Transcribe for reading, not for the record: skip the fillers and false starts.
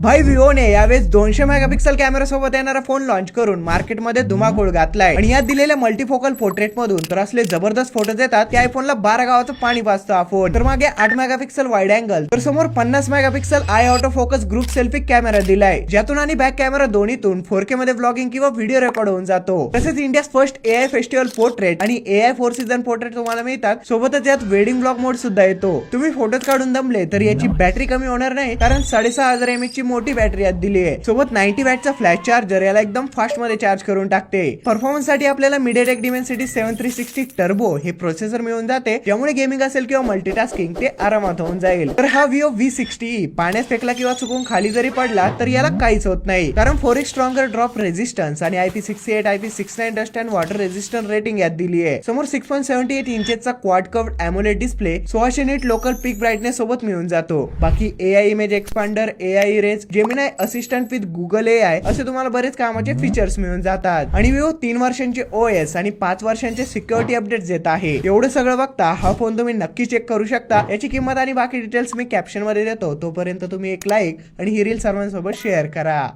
भाई विवोने यावेळेस 200 megapixel camera सोबत येणारा फोन लॉन्च करून मार्केटमध्ये धुमाकूळ घातलाय आणि यात दिलेल्या मल्टीफोकल पोर्ट्रेट मधून तर असले जबरदस्त फोटोज येतात की आयफोनला 12 गावाचं पाणी पाजतो हा फोन. तर मागे 8 मेगापिक्सल वाईड अँगल तर समोर 50 megapixel I auto focus group selfie camera दिलाय, ज्यातून आणि बॅक कॅमेरा दोन्हीतून 4K मध्ये व्लॉगिंग किंवा व्हिडिओ रेकॉर्ड होऊन जातो. तसेच India first AI festival portrait आणि एआय 4 सीझन पोर्ट्रेट तुम्हाला मिळतात. सोबतच यात वेडिंग ब्लॉग मोड सुद्धा येतो. तुम्ही फोटोज काढून दमले तर याची बॅटरी कमी होणार नाही, कारण 6500 mAh ची मोठी बॅटरी यात दिली आहे. सोबत 90 वॅटचा फ्लॅश चार्जर याला एकदम फास्ट मध्ये चार्ज करून टाकते. परफॉर्मन्स साठी आपल्याला MediaTek Dimensity 7360 टर्बो हे प्रोसेसर मिळून जाते, ज्यामुळे गेमिंग असेल किंवा मल्टीटास्किंग ते आरामात होऊन जाईल. तर हा Vivo V60 पाण्यात फेकला किंवा चुकून खाली जरी पडला तर याला काहीच होत नाही, कारण 4x स्ट्रॉंगर ड्रॉप रेजिस्टन्स आणि IP68 IP69 dust and water resistant rating यात दिली आहे. समोर 6.78 इंचेसचा क्वाड कर्व्ड एमोलेड डिस्प्ले 1600 नीट लोकल पीक ब्राईटनेस सोबत मिळून जातो. बाकी AI image expander, AI erase, Gemini assistant with Google AI असे तुम्हाला बरेच कामाचे फीचर्स मिळून जातात. आणि विवो 3 वर्षांचे OS आणि 5 वर्षांचे सिक्युरिटी अपडेट्स देत आहे. एवढं सगळं बघता हा फोन तुम्ही नक्की चेक करू शकता. याची किंमत आणि बाकी डिटेल्स मी कॅप्शन मध्ये देतो. तोपर्यंत तुम्ही एक लाईक आणि ही रील सर्वांसोबत शेअर करा.